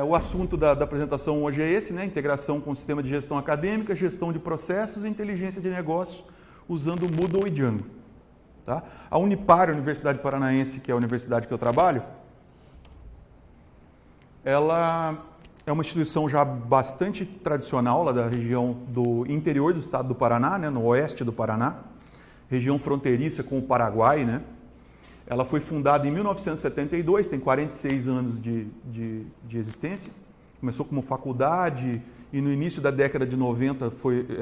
O assunto da apresentação hoje é esse, né? Integração com o sistema de gestão acadêmica, gestão de processos e inteligência de negócios usando o Moodle e Django. Tá? A Unipar, a Universidade Paranaense, que é a universidade que eu trabalho, ela é uma instituição já bastante tradicional lá da região do interior do estado do Paraná, né? No oeste do Paraná, região fronteiriça com o Paraguai, né? Ela foi fundada em 1972, tem 46 anos de existência. Começou como faculdade e no início da década de 90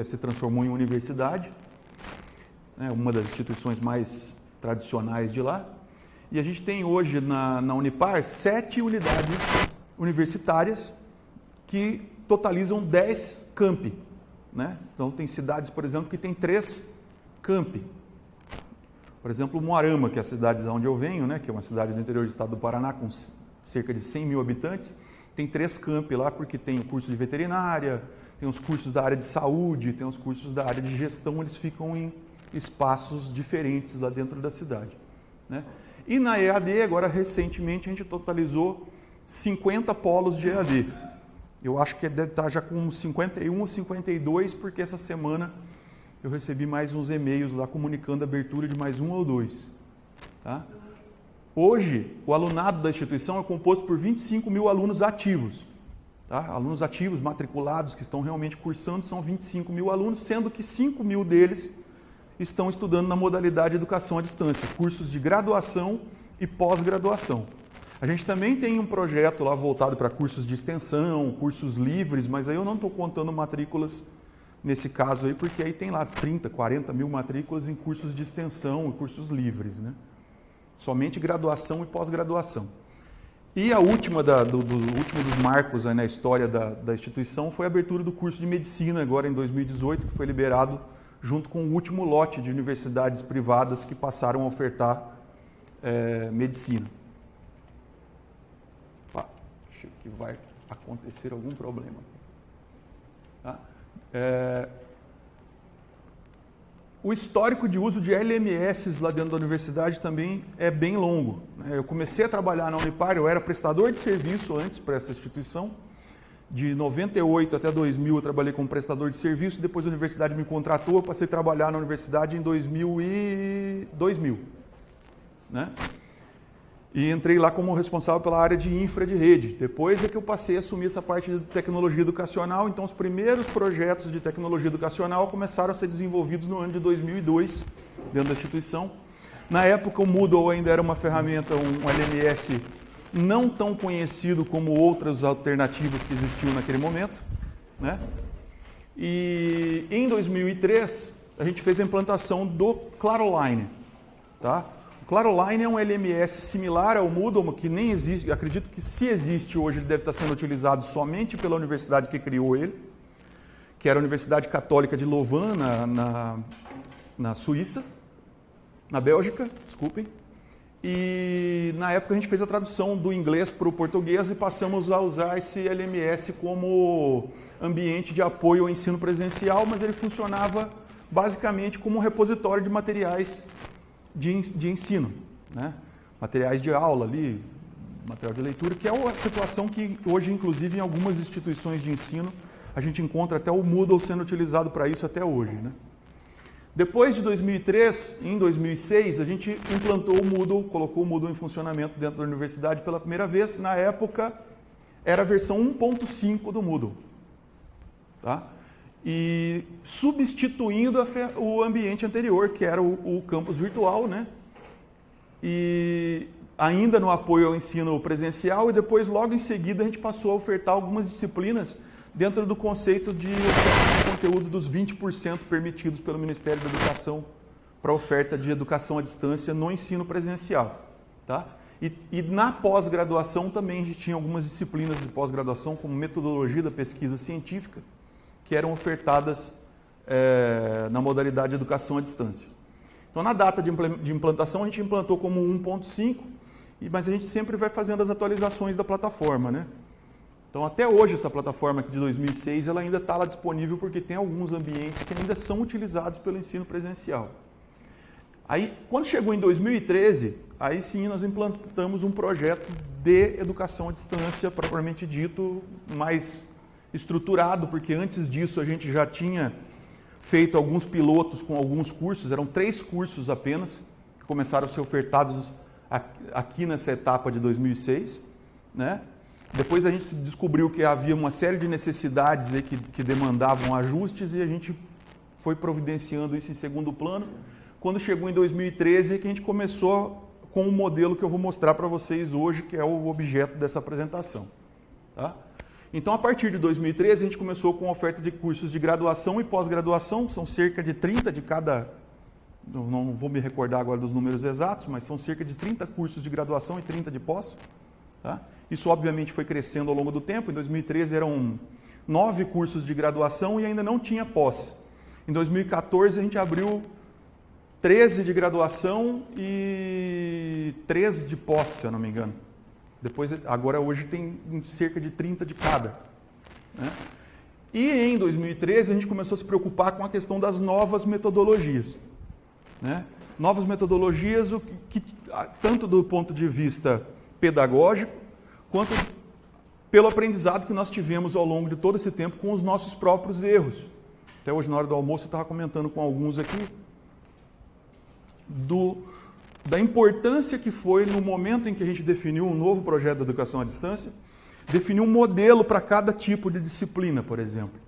se transformou em universidade, né? Uma das instituições mais tradicionais de lá. E a gente tem hoje na Unipar 7 unidades universitárias que totalizam 10 campi, né? Então tem cidades, por exemplo, que tem 3 campi. Por exemplo, Moarama, que é a cidade de onde eu venho, né, que é uma cidade do interior do estado do Paraná, com cerca de 100 mil habitantes, tem 3 campi lá, porque tem o curso de veterinária, tem os cursos da área de saúde, tem os cursos da área de gestão, eles ficam em espaços diferentes lá dentro da cidade, né? E na EAD, agora recentemente, a gente totalizou 50 polos de EAD. Eu acho que deve estar já com 51 ou 52, porque essa semana eu recebi mais uns e-mails lá comunicando a abertura de mais 1 ou 2. Tá? Hoje, o alunado da instituição é composto por 25 mil alunos ativos. Tá? Alunos ativos, matriculados, que estão realmente cursando, são 25 mil alunos, sendo que 5 mil deles estão estudando na modalidade educação à distância, cursos de graduação e pós-graduação. A gente também tem um projeto lá voltado para cursos de extensão, cursos livres, mas aí eu não estou contando matrículas nesse caso aí, porque aí tem lá 30, 40 mil matrículas em cursos de extensão e cursos livres, né? Somente graduação e pós-graduação. E a última último dos marcos aí na história da instituição foi a abertura do curso de medicina, agora em 2018, que foi liberado junto com o último lote de universidades privadas que passaram a ofertar medicina. Acho que vai acontecer algum problema. Tá? O histórico de uso de LMS lá dentro da universidade também é bem longo. Eu comecei a trabalhar na Unipar, eu era prestador de serviço antes para essa instituição. De 98 até 2000 eu trabalhei como prestador de serviço, depois a universidade me contratou, eu passei a trabalhar na universidade em 2000, né? E entrei lá como responsável pela área de infra de rede. Depois é que eu passei a assumir essa parte de tecnologia educacional, então os primeiros projetos de tecnologia educacional começaram a ser desenvolvidos no ano de 2002, dentro da instituição. Na época o Moodle ainda era uma ferramenta, um LMS não tão conhecido como outras alternativas que existiam naquele momento, né? E em 2003 a gente fez a implantação do Claroline, tá? Claroline é um LMS similar ao Moodle, que nem existe, acredito que se existe hoje, ele deve estar sendo utilizado somente pela universidade que criou ele, que era a Universidade Católica de Louvain, na Suíça, na Bélgica, desculpem. E na época a gente fez a tradução do inglês para o português e passamos a usar esse LMS como ambiente de apoio ao ensino presencial, mas ele funcionava basicamente como um repositório de materiais de ensino, né? Materiais de aula ali, material de leitura, que é uma situação que hoje, inclusive, em algumas instituições de ensino, a gente encontra até o Moodle sendo utilizado para isso até hoje, né? Depois de 2003, em 2006, a gente implantou o Moodle, colocou o Moodle em funcionamento dentro da universidade pela primeira vez. Na época, era a versão 1.5 do Moodle, tá? E substituindo o ambiente anterior, que era o campus virtual, né? E ainda no apoio ao ensino presencial, e depois, logo em seguida, a gente passou a ofertar algumas disciplinas dentro do conceito de conteúdo dos 20% permitidos pelo Ministério da Educação para oferta de educação à distância no ensino presencial, tá? E na pós-graduação também a gente tinha algumas disciplinas de pós-graduação, como metodologia da pesquisa científica, que eram ofertadas na modalidade de educação à distância. Então, na data de implantação, a gente implantou como 1.5, mas a gente sempre vai fazendo as atualizações da plataforma, né? Então, até hoje, essa plataforma aqui de 2006, ela ainda está lá disponível porque tem alguns ambientes que ainda são utilizados pelo ensino presencial. Aí, quando chegou em 2013, aí sim nós implantamos um projeto de educação à distância, propriamente dito, mais estruturado, porque antes disso a gente já tinha feito alguns pilotos com alguns cursos, eram 3 cursos apenas, que começaram a ser ofertados aqui nessa etapa de 2006, né? Depois a gente descobriu que havia uma série de necessidades aí que demandavam ajustes e a gente foi providenciando isso em segundo plano. Quando chegou em 2013 é que a gente começou com o modelo que eu vou mostrar para vocês hoje, que é o objeto dessa apresentação. Tá? Então, a partir de 2013, a gente começou com a oferta de cursos de graduação e pós-graduação, são cerca de 30 de cada, não vou me recordar agora dos números exatos, mas são cerca de 30 cursos de graduação e 30 de pós. Tá? Isso, obviamente, foi crescendo ao longo do tempo. Em 2013, eram 9 cursos de graduação e ainda não tinha pós. Em 2014, a gente abriu 13 de graduação e 13 de pós, se eu não me engano. Agora, hoje, tem cerca de 30 de cada. Né? E em 2013, a gente começou a se preocupar com a questão das novas metodologias. Né? Novas metodologias, tanto do ponto de vista pedagógico, quanto pelo aprendizado que nós tivemos ao longo de todo esse tempo com os nossos próprios erros. Até hoje, na hora do almoço, eu estava comentando com alguns aqui da importância que foi no momento em que a gente definiu um novo projeto de educação à distância, definir um modelo para cada tipo de disciplina, por exemplo.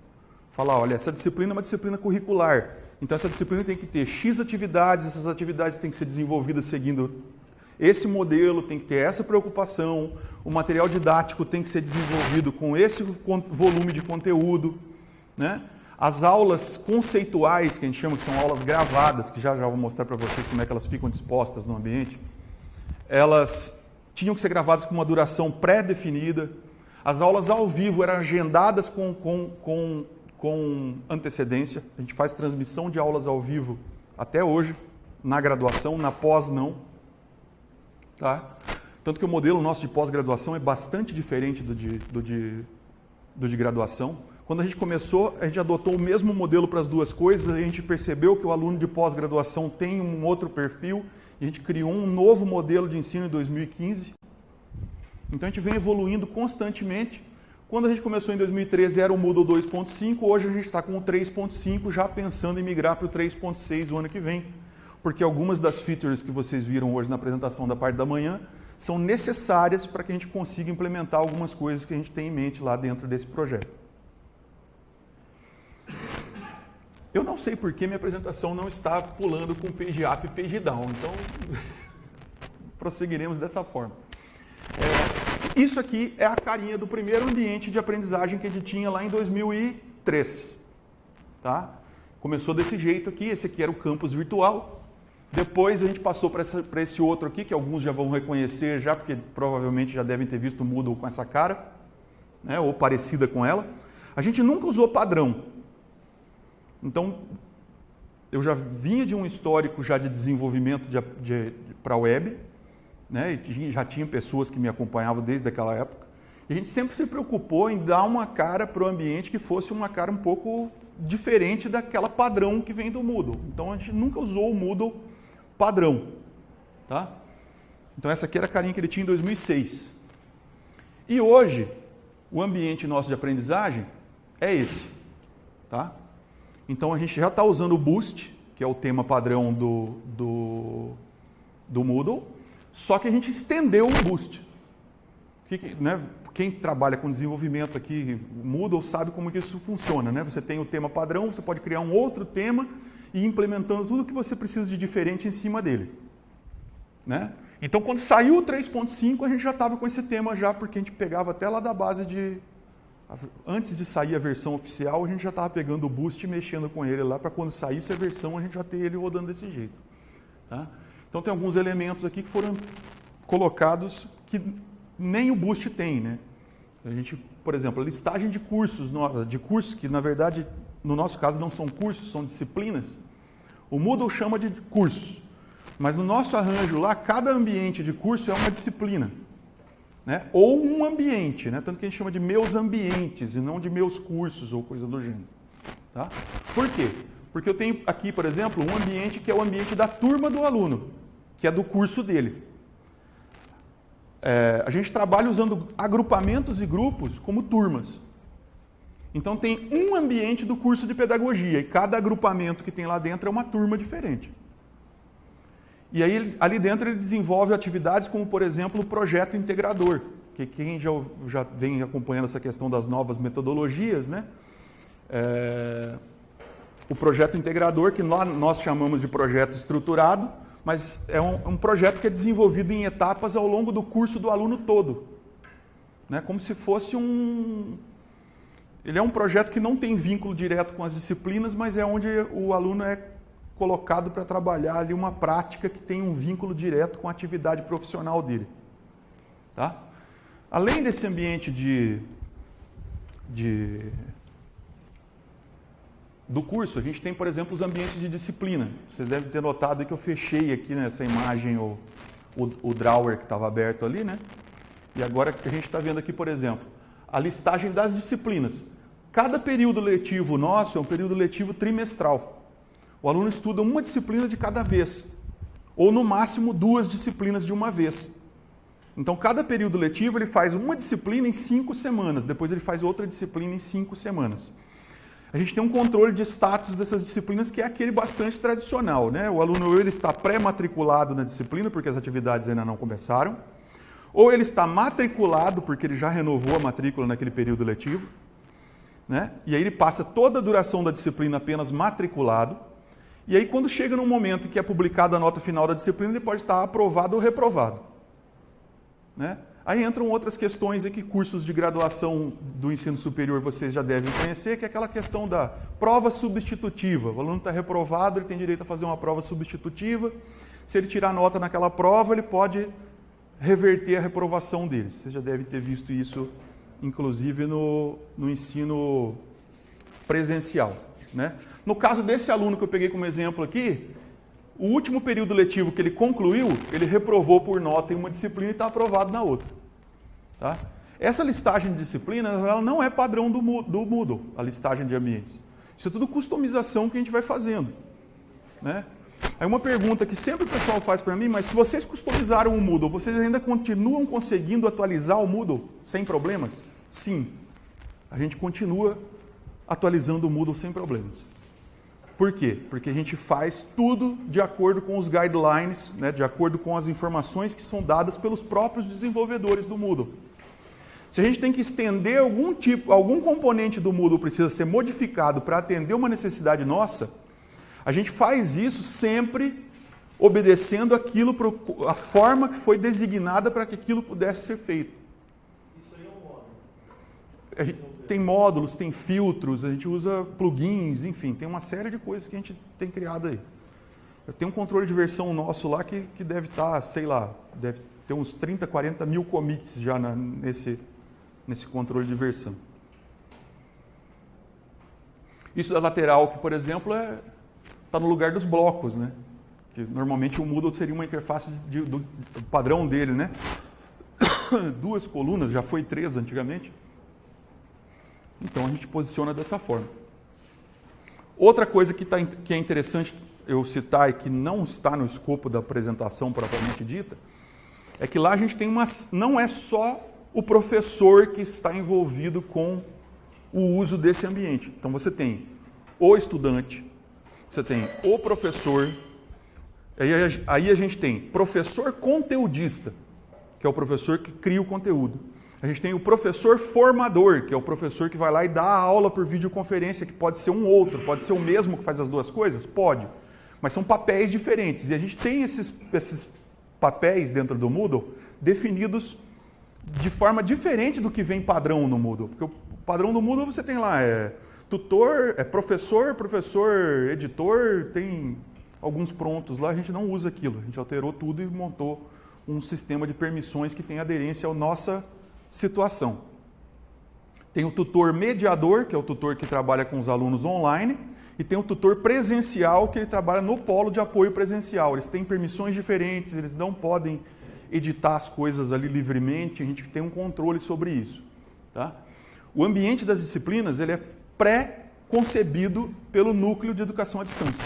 Falar, olha, essa disciplina é uma disciplina curricular, então essa disciplina tem que ter X atividades, essas atividades têm que ser desenvolvidas seguindo esse modelo, tem que ter essa preocupação, o material didático tem que ser desenvolvido com esse volume de conteúdo, né? As aulas conceituais, que a gente chama que são aulas gravadas, que já vou mostrar para vocês como é que elas ficam dispostas no ambiente, elas tinham que ser gravadas com uma duração pré-definida. As aulas ao vivo eram agendadas com antecedência. A gente faz transmissão de aulas ao vivo até hoje, na graduação, na pós não. Tá? Tanto que o modelo nosso de pós-graduação é bastante diferente do de graduação. Quando a gente começou, a gente adotou o mesmo modelo para as duas coisas, a gente percebeu que o aluno de pós-graduação tem um outro perfil, e a gente criou um novo modelo de ensino em 2015. Então a gente vem evoluindo constantemente. Quando a gente começou em 2013 era o Moodle 2.5, hoje a gente está com o 3.5, já pensando em migrar para o 3.6 o ano que vem, porque algumas das features que vocês viram hoje na apresentação da parte da manhã são necessárias para que a gente consiga implementar algumas coisas que a gente tem em mente lá dentro desse projeto. Eu não sei por que minha apresentação não está pulando com page up e page down, então prosseguiremos dessa forma. Isso aqui é a carinha do primeiro ambiente de aprendizagem que a gente tinha lá em 2003. Tá? Começou desse jeito aqui, esse aqui era o campus virtual. Depois a gente passou para esse outro aqui, que alguns já vão reconhecer já, porque provavelmente já devem ter visto o Moodle com essa cara, né, ou parecida com ela. A gente nunca usou padrão. Então, eu já vinha de um histórico já de desenvolvimento para a web, né? E já tinha pessoas que me acompanhavam desde aquela época. E a gente sempre se preocupou em dar uma cara para o ambiente que fosse uma cara um pouco diferente daquela padrão que vem do Moodle. Então, a gente nunca usou o Moodle padrão. Tá? Então, essa aqui era a carinha que ele tinha em 2006. E hoje, o ambiente nosso de aprendizagem é esse. Tá? Então, a gente já está usando o Boost, que é o tema padrão do Moodle, só que a gente estendeu o Boost. Né? Quem trabalha com desenvolvimento aqui, Moodle, sabe como que isso funciona. Né? Você tem o tema padrão, você pode criar um outro tema e ir implementando tudo que você precisa de diferente em cima dele. Né? Então, quando saiu o 3.5, a gente já estava com esse tema já, porque a gente pegava até lá da base de... Antes de sair a versão oficial, a gente já estava pegando o Boost e mexendo com ele lá, para quando saísse a versão, a gente já ter ele rodando desse jeito. Tá? Então, tem alguns elementos aqui que foram colocados que nem o Boost tem. Né? A gente, por exemplo, a listagem de cursos que, na verdade, no nosso caso, não são cursos, são disciplinas. O Moodle chama de cursos, mas no nosso arranjo lá, cada ambiente de curso é uma disciplina. Né? Ou um ambiente, né? Tanto que a gente chama de meus ambientes e não de meus cursos ou coisa do gênero. Tá? Por quê? Porque eu tenho aqui, por exemplo, um ambiente que é o ambiente da turma do aluno, que é do curso dele. a gente trabalha usando agrupamentos e grupos como turmas. Então tem um ambiente do curso de pedagogia e cada agrupamento que tem lá dentro é uma turma diferente. E aí ali dentro ele desenvolve atividades como, por exemplo, o projeto integrador, que quem já vem acompanhando essa questão das novas metodologias, né? O projeto integrador, que nós chamamos de projeto estruturado, mas é um projeto que é desenvolvido em etapas ao longo do curso do aluno todo. Né? Como se fosse Ele é um projeto que não tem vínculo direto com as disciplinas, mas é onde o aluno é colocado para trabalhar ali uma prática que tem um vínculo direto com a atividade profissional dele. Tá? Além desse ambiente do curso, a gente tem, por exemplo, os ambientes de disciplina. Vocês devem ter notado que eu fechei aqui nessa imagem o drawer que estava aberto ali, né? E agora a gente está vendo aqui, por exemplo, a listagem das disciplinas. Cada período letivo nosso é um período letivo trimestral. O aluno estuda uma disciplina de cada vez, ou no máximo 2 disciplinas de uma vez. Então, cada período letivo ele faz uma disciplina em 5 semanas, depois ele faz outra disciplina em 5 semanas. A gente tem um controle de status dessas disciplinas que é aquele bastante tradicional, né? O aluno ele está pré-matriculado na disciplina, porque as atividades ainda não começaram, ou ele está matriculado, porque ele já renovou a matrícula naquele período letivo, né? E aí ele passa toda a duração da disciplina apenas matriculado, e aí quando chega num momento em que é publicada a nota final da disciplina, ele pode estar aprovado ou reprovado. Né? Aí entram outras questões que cursos de graduação do ensino superior vocês já devem conhecer, que é aquela questão da prova substitutiva. O aluno está reprovado, ele tem direito a fazer uma prova substitutiva. Se ele tirar nota naquela prova, ele pode reverter a reprovação dele. Vocês já devem ter visto isso, inclusive, no ensino presencial. Né? No caso desse aluno que eu peguei como exemplo aqui, o último período letivo que ele concluiu, ele reprovou por nota em uma disciplina e está aprovado na outra. Tá? Essa listagem de disciplinas ela não é padrão do Moodle, a listagem de ambientes. Isso é tudo customização que a gente vai fazendo. Né? Aí uma pergunta que sempre o pessoal faz para mim, mas se vocês customizaram o Moodle, vocês ainda continuam conseguindo atualizar o Moodle sem problemas? Sim, a gente continua atualizando o Moodle sem problemas. Por quê? Porque a gente faz tudo de acordo com os guidelines, né, de acordo com as informações que são dadas pelos próprios desenvolvedores do Moodle. Se a gente tem que estender algum componente do Moodle precisa ser modificado para atender uma necessidade nossa, a gente faz isso sempre obedecendo a forma que foi designada para que aquilo pudesse ser feito. Isso aí é um módulo. Tem módulos, tem filtros, a gente usa plugins, enfim, tem uma série de coisas que a gente tem criado aí. Eu tenho um controle de versão nosso lá que deve estar, sei lá, deve ter uns 30, 40 mil commits já nesse controle de versão. Isso da lateral, que por exemplo, está no lugar dos blocos, né? Que normalmente o Moodle seria uma interface do padrão dele, né? 2 colunas, já foi 3 antigamente. Então a gente posiciona dessa forma. Outra coisa que é interessante eu citar e que não está no escopo da apresentação propriamente dita, é que lá a gente tem não é só o professor que está envolvido com o uso desse ambiente. Então você tem o estudante, você tem o professor, aí a gente tem professor conteudista, que é o professor que cria o conteúdo. A gente tem o professor formador, que é o professor que vai lá e dá a aula por videoconferência, que pode ser um outro, pode ser o mesmo que faz as duas coisas? Pode. Mas são papéis diferentes. E a gente tem esses papéis dentro do Moodle definidos de forma diferente do que vem padrão no Moodle. Porque o padrão do Moodle você tem lá, tutor, professor, editor, tem alguns prontos lá, a gente não usa aquilo. A gente alterou tudo e montou um sistema de permissões que tem aderência à nossa situação. Tem o tutor mediador, que é o tutor que trabalha com os alunos online, e tem o tutor presencial, que ele trabalha no polo de apoio presencial. Eles têm permissões diferentes, eles não podem editar as coisas ali livremente, a gente tem um controle sobre isso. Tá? O ambiente das disciplinas ele é pré-concebido pelo núcleo de educação à distância.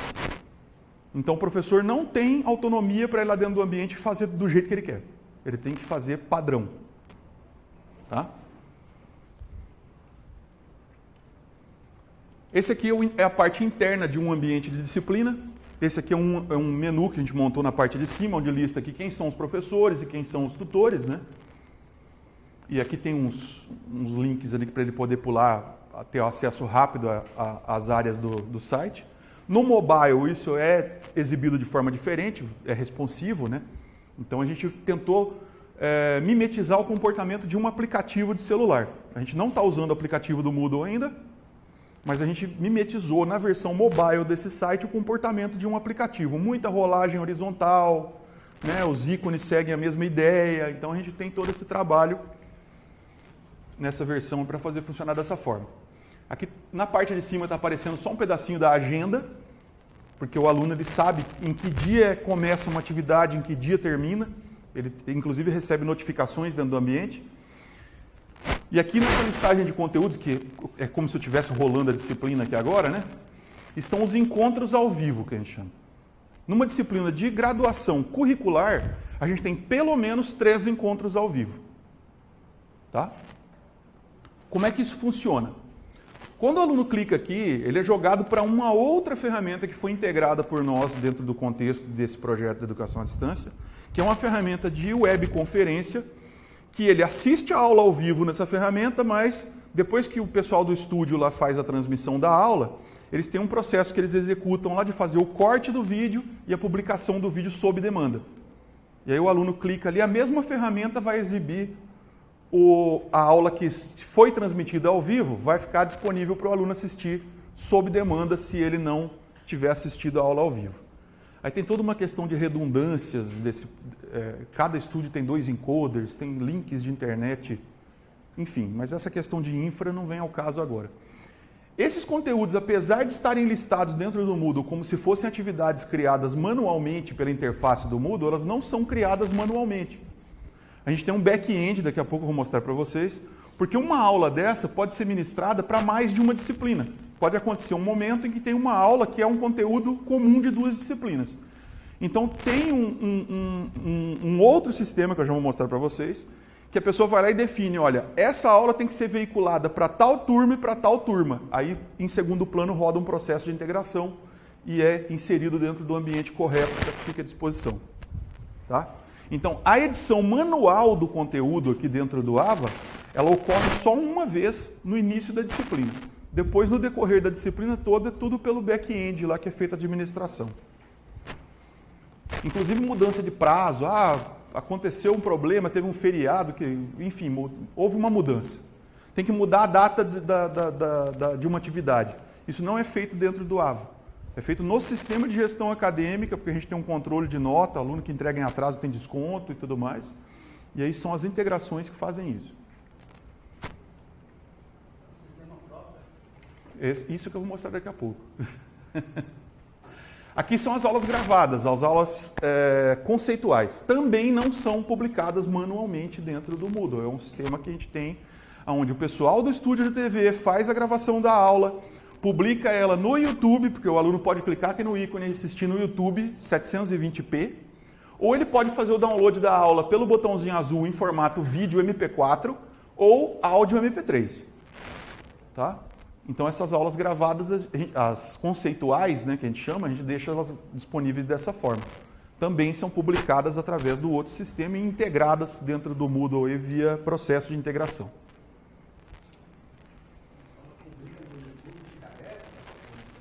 Então o professor não tem autonomia para ir lá dentro do ambiente e fazer do jeito que ele quer. ele tem que fazer padrão. Tá? Esse aqui é a parte interna de um ambiente de disciplina. Esse aqui é um menu que a gente montou na parte de cima, onde lista aqui quem são os professores e quem são os tutores, né? E aqui tem uns links ali para ele poder pular, ter acesso rápido às áreas do site. No mobile, isso é exibido de forma diferente, é responsivo, né? Então a gente tentou mimetizar o comportamento de um aplicativo de celular. A gente não está usando o aplicativo do Moodle ainda, mas a gente mimetizou na versão mobile desse site o comportamento de um aplicativo. Muita rolagem horizontal, né? Os ícones seguem a mesma ideia, então a gente tem todo esse trabalho nessa versão para fazer funcionar dessa forma. Aqui na parte de cima está aparecendo só um pedacinho da agenda, porque o aluno ele sabe em que dia começa uma atividade, em que dia termina. Ele inclusive recebe notificações dentro do ambiente. E aqui nessa listagem de conteúdos, que é como se eu estivesse rolando a disciplina aqui agora, né? Estão os encontros ao vivo, que a gente chama. Numa disciplina de graduação curricular, a gente tem pelo menos 3 encontros ao vivo. Tá? Como é que isso funciona? Quando o aluno clica aqui, ele é jogado para uma outra ferramenta que foi integrada por nós dentro do contexto desse projeto de educação à distância, que é uma ferramenta de webconferência, que ele assiste a aula ao vivo nessa ferramenta, mas depois que o pessoal do estúdio lá faz a transmissão da aula, eles têm um processo que eles executam lá de fazer o corte do vídeo e a publicação do vídeo sob demanda. E aí o aluno clica ali, a mesma ferramenta vai exibir a aula que foi transmitida ao vivo, vai ficar disponível para o aluno assistir sob demanda se ele não tiver assistido a aula ao vivo. Aí tem toda uma questão de redundâncias, cada estúdio tem 2 encoders, tem links de internet, enfim, mas essa questão de infra não vem ao caso agora. Esses conteúdos, apesar de estarem listados dentro do Moodle como se fossem atividades criadas manualmente pela interface do Moodle, elas não são criadas manualmente. A gente tem um back-end, daqui a pouco eu vou mostrar para vocês, porque uma aula dessa pode ser ministrada para mais de uma disciplina. Pode acontecer um momento em que tem uma aula que é um conteúdo comum de 2 disciplinas. Então tem um outro sistema que eu já vou mostrar para vocês, que a pessoa vai lá e define, olha, essa aula tem que ser veiculada para tal turma e para tal turma. Aí, em segundo plano, roda um processo de integração e é inserido dentro do ambiente correto para que fique à disposição. Tá? Então, a edição manual do conteúdo aqui dentro do AVA, ela ocorre só uma vez no início da disciplina. Depois, no decorrer da disciplina toda, é tudo pelo back-end lá que é feita a administração. Inclusive mudança de prazo, aconteceu um problema, teve um feriado, enfim, houve uma mudança. Tem que mudar a data de uma atividade. Isso não é feito dentro do AVA. É feito no sistema de gestão acadêmica, porque a gente tem um controle de nota, aluno que entrega em atraso tem desconto e tudo mais. E aí são as integrações que fazem isso. Sistema próprio? Isso que eu vou mostrar daqui a pouco. Aqui são as aulas gravadas, as aulas conceituais. Também não são publicadas manualmente dentro do Moodle. É um sistema que a gente tem, onde o pessoal do estúdio de TV faz a gravação da aula, publica ela no YouTube, porque o aluno pode clicar aqui no ícone e assistir no YouTube 720p, ou ele pode fazer o download da aula pelo botãozinho azul em formato vídeo MP4 ou áudio MP3. Tá? Então essas aulas gravadas, as conceituais, né, que a gente chama, a gente deixa elas disponíveis dessa forma. Também são publicadas através do outro sistema e integradas dentro do Moodle e via processo de integração.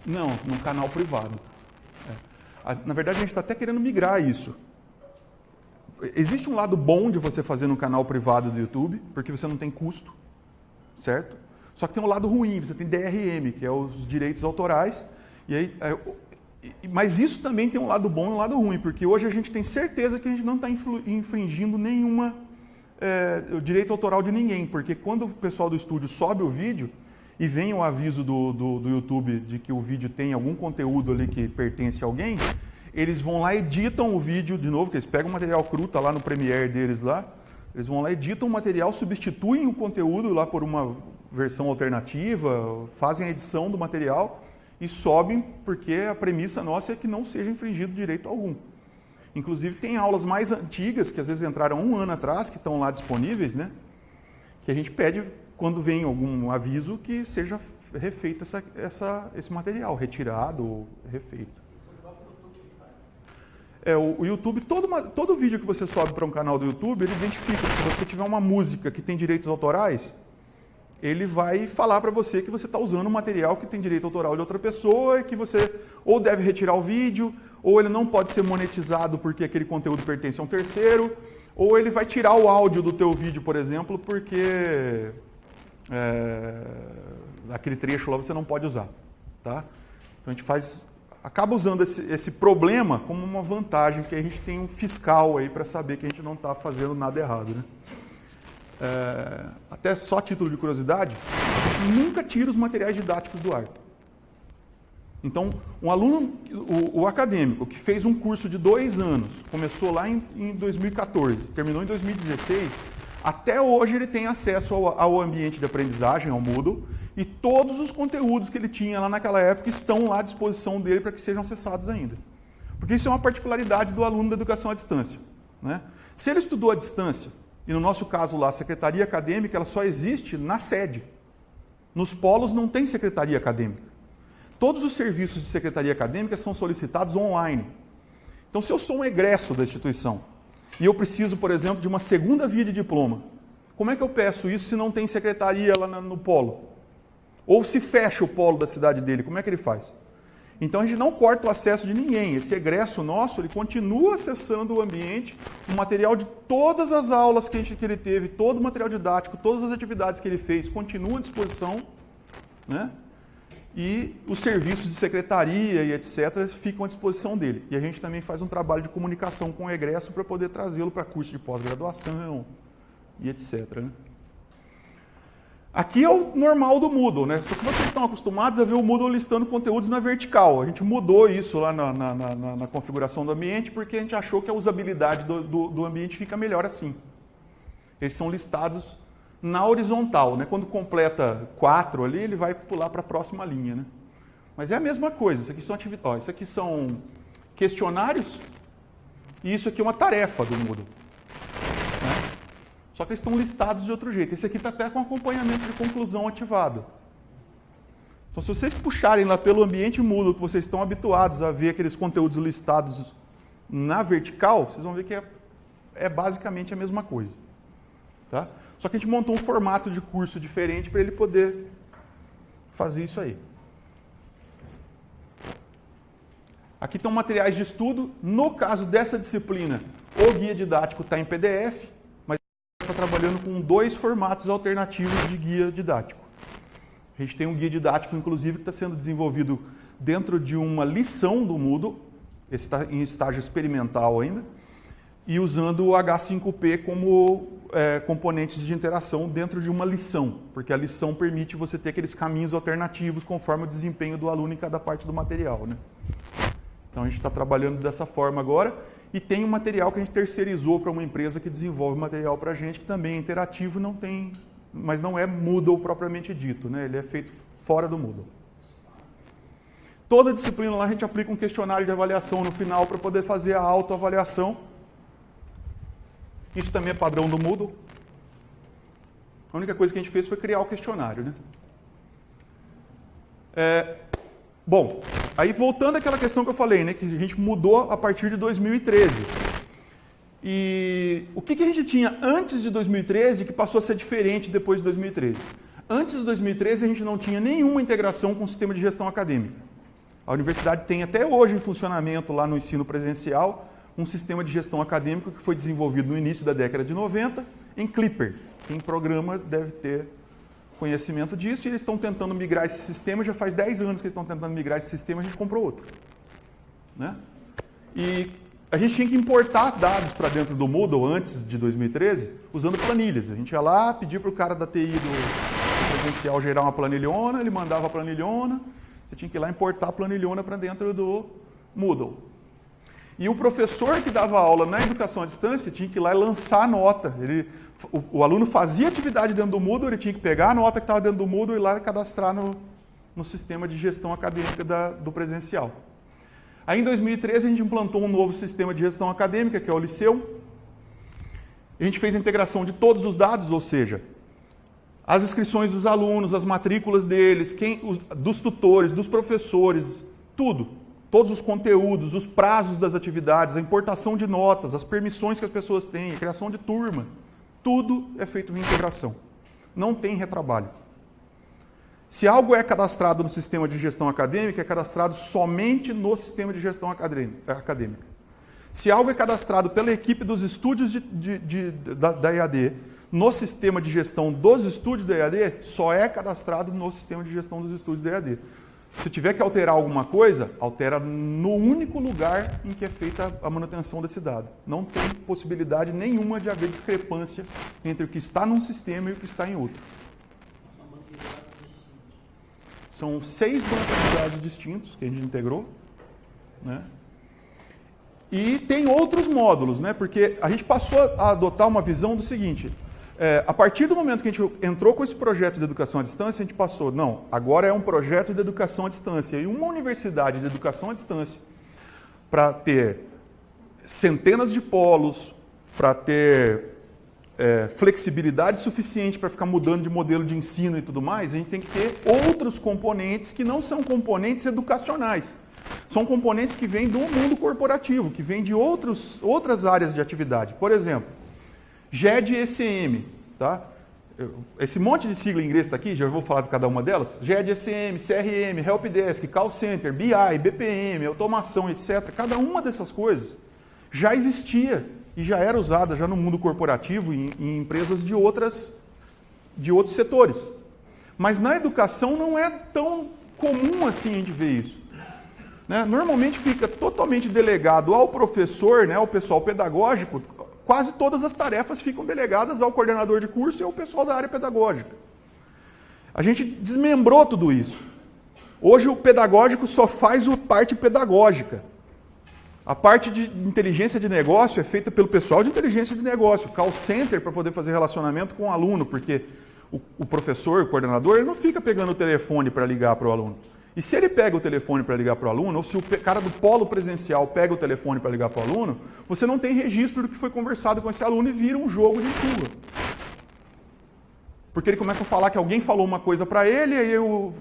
Não, num canal privado. Na verdade, a gente está até querendo migrar isso. Existe um lado bom de você fazer no canal privado do YouTube, porque você não tem custo, certo? Só que tem um lado ruim, você tem DRM, que é os direitos autorais, mas isso também tem um lado bom e um lado ruim, porque hoje a gente tem certeza que a gente não está infringindo o direito autoral de ninguém, porque quando o pessoal do estúdio sobe o vídeo e vem o aviso do YouTube de que o vídeo tem algum conteúdo ali que pertence a alguém, eles vão lá e editam o vídeo de novo, que eles pegam o material cru, tá lá no Premiere deles lá, eles vão lá, editam o material, substituem o conteúdo lá por uma versão alternativa, fazem a edição do material e sobem, porque a premissa nossa é que não seja infringido direito algum. Inclusive tem aulas mais antigas, que às vezes entraram 1 ano atrás, que estão lá disponíveis, né? Que a gente pede, quando vem algum aviso, que seja refeito esse material, retirado ou refeito. O YouTube, todo vídeo que você sobe para um canal do YouTube, ele identifica que se você tiver uma música que tem direitos autorais, ele vai falar para você que você está usando um material que tem direito autoral de outra pessoa e que você ou deve retirar o vídeo, ou ele não pode ser monetizado porque aquele conteúdo pertence a um terceiro, ou ele vai tirar o áudio do teu vídeo, por exemplo, porque aquele trecho lá você não pode usar. Tá? Então a gente acaba usando esse problema como uma vantagem, que a gente tem um fiscal aí para saber que a gente não está fazendo nada errado. Né? Até só título de curiosidade, nunca tira os materiais didáticos do ar. Então, um aluno, o acadêmico, que fez um curso de 2 anos, começou lá em 2014, terminou em 2016, até hoje ele tem acesso ao ambiente de aprendizagem, ao Moodle, e todos os conteúdos que ele tinha lá naquela época estão lá à disposição dele para que sejam acessados ainda. Porque isso é uma particularidade do aluno da educação à distância. Né? Se ele estudou à distância, e no nosso caso lá, a secretaria acadêmica, ela só existe na sede. Nos polos não tem secretaria acadêmica. Todos os serviços de secretaria acadêmica são solicitados online. Então, se eu sou um egresso da instituição e eu preciso, por exemplo, de uma segunda via de diploma, como é que eu peço isso se não tem secretaria lá no polo? Ou se fecha o polo da cidade dele, como é que ele faz? Então, a gente não corta o acesso de ninguém. Esse egresso nosso, ele continua acessando o ambiente, o material de todas as aulas que ele teve, todo o material didático, todas as atividades que ele fez, continua à disposição, né? E os serviços de secretaria e etc. ficam à disposição dele. E a gente também faz um trabalho de comunicação com o egresso para poder trazê-lo para curso de pós-graduação e etc. Né? Aqui é o normal do Moodle, né? Só que vocês estão acostumados a ver o Moodle listando conteúdos na vertical. A gente mudou isso lá na configuração do ambiente porque a gente achou que a usabilidade do ambiente fica melhor assim. Eles são listados na horizontal, né? Quando completa 4 ali, ele vai pular para a próxima linha, né? Mas é a mesma coisa. Isso aqui são atividades, isso aqui são questionários e isso aqui é uma tarefa do Moodle. Né? Só que eles estão listados de outro jeito. Esse aqui está até com acompanhamento de conclusão ativado. Então, se vocês puxarem lá pelo ambiente Moodle, que vocês estão habituados a ver aqueles conteúdos listados na vertical, vocês vão ver que é basicamente a mesma coisa. Tá? Só que a gente montou um formato de curso diferente para ele poder fazer isso aí. Aqui estão materiais de estudo. No caso dessa disciplina, o guia didático está em PDF, mas está trabalhando com 2 formatos alternativos de guia didático. A gente tem um guia didático, inclusive, que está sendo desenvolvido dentro de uma lição do Moodle. Esse está em estágio experimental ainda. E usando o H5P como componentes de interação dentro de uma lição, porque a lição permite você ter aqueles caminhos alternativos conforme o desempenho do aluno em cada parte do material. Né? Então a gente está trabalhando dessa forma agora e tem um material que a gente terceirizou para uma empresa que desenvolve material para a gente, que também é interativo, mas não é Moodle propriamente dito, né? Ele é feito fora do Moodle. Toda disciplina lá a gente aplica um questionário de avaliação no final para poder fazer a autoavaliação. Isso também é padrão do Moodle. A única coisa que a gente fez foi criar o questionário. Né? Bom, aí voltando àquela questão que eu falei, né, que a gente mudou a partir de 2013. E o que a gente tinha antes de 2013 que passou a ser diferente depois de 2013? Antes de 2013 a gente não tinha nenhuma integração com o sistema de gestão acadêmica. A universidade tem até hoje em funcionamento lá no ensino presencial um sistema de gestão acadêmico que foi desenvolvido no início da década de 90 em Clipper. Quem programa deve ter conhecimento disso e eles estão tentando migrar esse sistema. Já faz 10 anos que eles estão tentando migrar esse sistema, a gente comprou outro. Né? E a gente tinha que importar dados para dentro do Moodle antes de 2013 usando planilhas. A gente ia lá, pedia para o cara da TI do presencial gerar uma planilhona, ele mandava a planilhona, você tinha que ir lá importar a planilhona para dentro do Moodle. E o professor que dava aula na educação à distância tinha que ir lá e lançar a nota. O aluno fazia atividade dentro do Moodle, ele tinha que pegar a nota que estava dentro do Moodle e ir lá e cadastrar no sistema de gestão acadêmica do presencial. Aí em 2013 a gente implantou um novo sistema de gestão acadêmica, que é o Liceu. A gente fez a integração de todos os dados, ou seja, as inscrições dos alunos, as matrículas deles, dos tutores, dos professores, tudo. Todos os conteúdos, os prazos das atividades, a importação de notas, as permissões que as pessoas têm, a criação de turma. Tudo é feito via integração. Não tem retrabalho. Se algo é cadastrado no sistema de gestão acadêmica, é cadastrado somente no sistema de gestão acadêmica. Se algo é cadastrado pela equipe dos estúdios da EAD no sistema de gestão dos estúdios da EAD, só é cadastrado no sistema de gestão dos estúdios da EAD. Se tiver que alterar alguma coisa, altera no único lugar em que é feita a manutenção desse dado. Não tem possibilidade nenhuma de haver discrepância entre o que está num sistema e o que está em outro. São 6 bancos de dados distintos que a gente integrou, né? E tem outros módulos, né? Porque a gente passou a adotar uma visão do seguinte, a partir do momento que a gente entrou com esse projeto de educação à distância, a gente passou, não, agora é um projeto de educação à distância. E uma universidade de educação à distância, para ter centenas de polos, para ter flexibilidade suficiente para ficar mudando de modelo de ensino e tudo mais, a gente tem que ter outros componentes que não são componentes educacionais. São componentes que vêm do mundo corporativo, que vêm de outras áreas de atividade. Por exemplo, GED e ECM. Tá? Esse monte de sigla em inglês está aqui, já vou falar de cada uma delas. GED, ECM, CRM, Helpdesk, Call Center, BI, BPM, automação, etc. Cada uma dessas coisas já existia e já era usada já no mundo corporativo em empresas de outros setores. Mas na educação não é tão comum assim a gente ver isso. Né? Normalmente fica totalmente delegado ao professor, né, ao pessoal pedagógico, quase todas as tarefas ficam delegadas ao coordenador de curso e ao pessoal da área pedagógica. A gente desmembrou tudo isso. Hoje o pedagógico só faz a parte pedagógica. A parte de inteligência de negócio é feita pelo pessoal de inteligência de negócio, call center para poder fazer relacionamento com o aluno, porque o professor, o coordenador, ele não fica pegando o telefone para ligar para o aluno. E se ele pega o telefone para ligar para o aluno, ou se o cara do polo presencial pega o telefone para ligar para o aluno, você não tem registro do que foi conversado com esse aluno e vira um jogo de empurra. Porque ele começa a falar que alguém falou uma coisa para ele e aí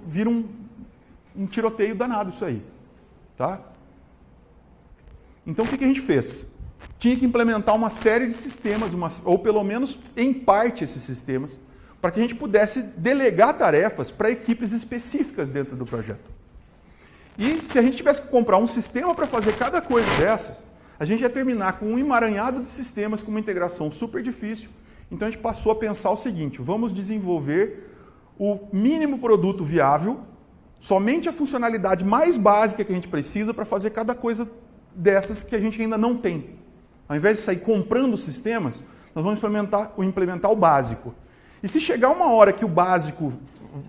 vira um tiroteio danado isso aí. Tá? Então o que a gente fez? Tinha que implementar uma série de sistemas, ou pelo menos em parte esses sistemas, para que a gente pudesse delegar tarefas para equipes específicas dentro do projeto. E se a gente tivesse que comprar um sistema para fazer cada coisa dessas, a gente ia terminar com um emaranhado de sistemas com uma integração super difícil. Então a gente passou a pensar o seguinte, vamos desenvolver o mínimo produto viável, somente a funcionalidade mais básica que a gente precisa para fazer cada coisa dessas que a gente ainda não tem. Ao invés de sair comprando sistemas, nós vamos implementar o básico. E se chegar uma hora que o básico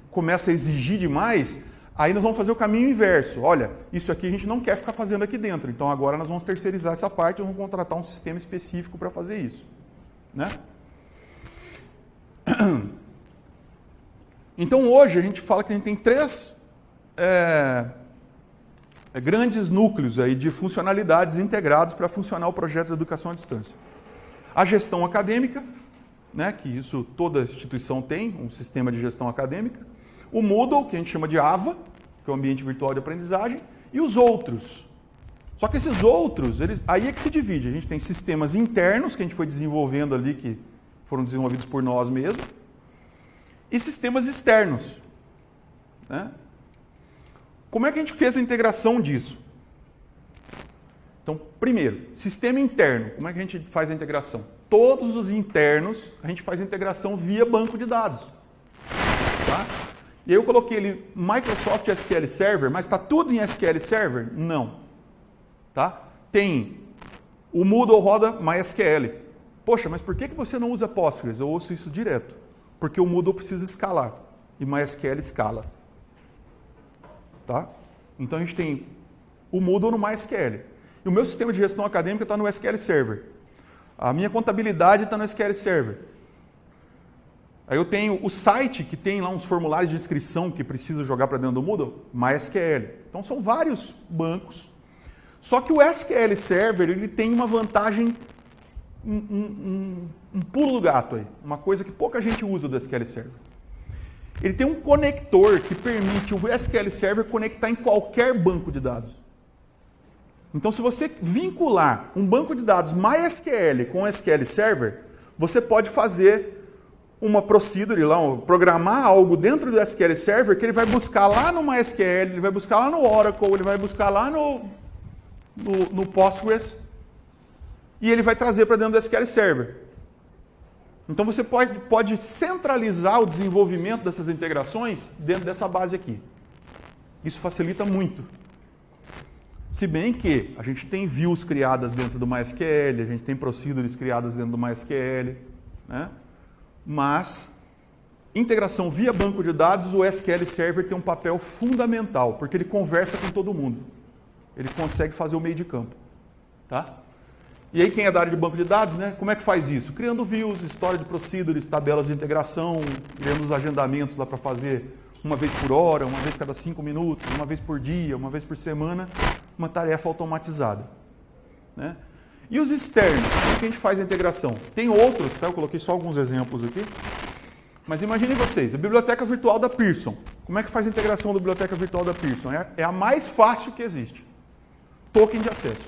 começa a exigir demais, aí nós vamos fazer o caminho inverso. Olha, isso aqui a gente não quer ficar fazendo aqui dentro, então agora nós vamos terceirizar essa parte e vamos contratar um sistema específico para fazer isso. Né? Então hoje a gente fala que a gente tem 3 grandes núcleos aí de funcionalidades integrados para funcionar o projeto de educação à distância. A gestão acadêmica, né, que isso toda instituição tem, um sistema de gestão acadêmica. O Moodle, que a gente chama de AVA, que é o ambiente virtual de aprendizagem, e os outros. Só que esses outros, aí é que se divide. A gente tem sistemas internos que a gente foi desenvolvendo ali, que foram desenvolvidos por nós mesmos, e sistemas externos. Né? Como é que a gente fez a integração disso? Então, primeiro, sistema interno. Como é que a gente faz a integração? Todos os internos, a gente faz a integração via banco de dados. Tá? E aí eu coloquei ali Microsoft SQL Server, mas está tudo em SQL Server? Não. Tá? Tem o Moodle roda MySQL. Poxa, mas por que você não usa Postgres? Eu ouço isso direto. Porque o Moodle precisa escalar e MySQL escala. Tá? Então a gente tem o Moodle no MySQL. E o meu sistema de gestão acadêmica está no SQL Server. A minha contabilidade está no SQL Server. Aí eu tenho o site que tem lá uns formulários de inscrição que preciso jogar para dentro do Moodle, MySQL. Então são vários bancos. Só que o SQL Server ele tem uma vantagem, um pulo do gato aí, uma coisa que pouca gente usa do SQL Server. Ele tem um conector que permite o SQL Server conectar em qualquer banco de dados. Então, se você vincular um banco de dados MySQL com o SQL Server, você pode fazer uma procedure lá, programar algo dentro do SQL Server que ele vai buscar lá no MySQL, ele vai buscar lá no Oracle, ele vai buscar lá no Postgres e ele vai trazer para dentro do SQL Server. Então você pode centralizar o desenvolvimento dessas integrações dentro dessa base aqui. Isso facilita muito. Se bem que a gente tem views criadas dentro do MySQL, a gente tem procedures criadas dentro do MySQL, né? Mas integração via banco de dados, o SQL Server tem um papel fundamental, porque ele conversa com todo mundo. Ele consegue fazer o meio de campo, tá? E aí quem é da área de banco de dados, né? Como é que faz isso? Criando views, história de procedures, tabelas de integração, criando os agendamentos lá para fazer uma vez por hora, uma vez cada 5 minutos, uma vez por dia, uma vez por semana, uma tarefa automatizada, né? E os externos, como que a gente faz a integração? Tem outros, tá? Eu coloquei só alguns exemplos aqui, mas imaginem vocês, a biblioteca virtual da Pearson. Como é que faz a integração da biblioteca virtual da Pearson? É a mais fácil que existe. Token de acesso.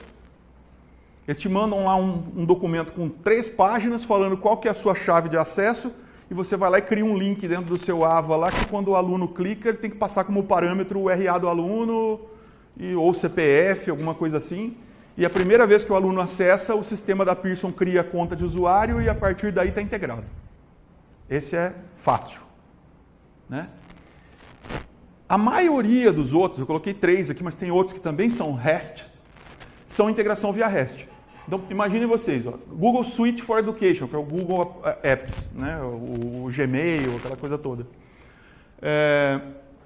Eles te mandam lá um documento com 3 páginas falando qual que é a sua chave de acesso e você vai lá e cria um link dentro do seu AVA lá que quando o aluno clica ele tem que passar como parâmetro o RA do aluno ou CPF, alguma coisa assim. E a primeira vez que o aluno acessa, o sistema da Pearson cria a conta de usuário e a partir daí está integrado. Esse é fácil, né? A maioria dos outros, eu coloquei 3 aqui, mas tem outros que também são REST, são integração via REST. Então, imaginem vocês, ó, Google Suite for Education, que é o Google Apps, né? o Gmail, aquela coisa toda.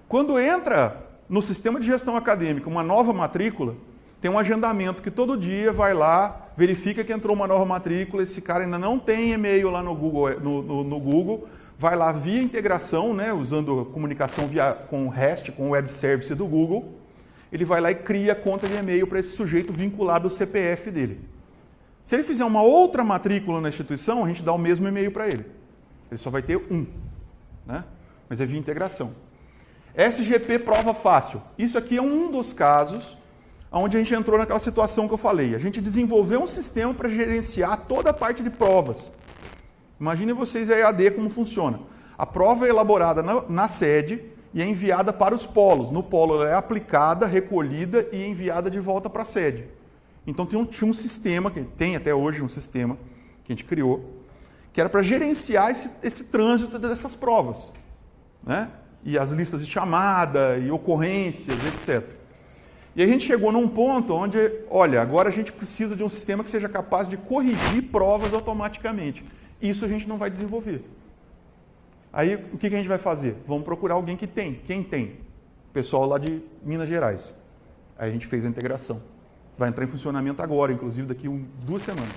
Quando entra no sistema de gestão acadêmica uma nova matrícula, tem um agendamento que todo dia vai lá, verifica que entrou uma nova matrícula, esse cara ainda não tem e-mail lá no Google, vai lá via integração, né, usando comunicação com o REST, com o Web Service do Google, ele vai lá e cria a conta de e-mail para esse sujeito vinculado ao CPF dele. Se ele fizer uma outra matrícula na instituição, a gente dá o mesmo e-mail para ele. Ele só vai ter um, né? Mas é via integração. SGP prova fácil. Isso aqui é um dos casos onde a gente entrou naquela situação que eu falei. A gente desenvolveu um sistema para gerenciar toda a parte de provas. Imaginem vocês a EAD como funciona. A prova é elaborada na sede e é enviada para os polos. No polo ela é aplicada, recolhida e enviada de volta para a sede. Então tinha um sistema, que tem até hoje um sistema que a gente criou, que era para gerenciar esse trânsito dessas provas, né? E as listas de chamada e ocorrências, etc. E a gente chegou num ponto onde, olha, agora a gente precisa de um sistema que seja capaz de corrigir provas automaticamente. Isso a gente não vai desenvolver. Aí, o que a gente vai fazer? Vamos procurar alguém que tem. Quem tem? Pessoal lá de Minas Gerais. Aí a gente fez a integração. Vai entrar em funcionamento agora, inclusive daqui 2 semanas.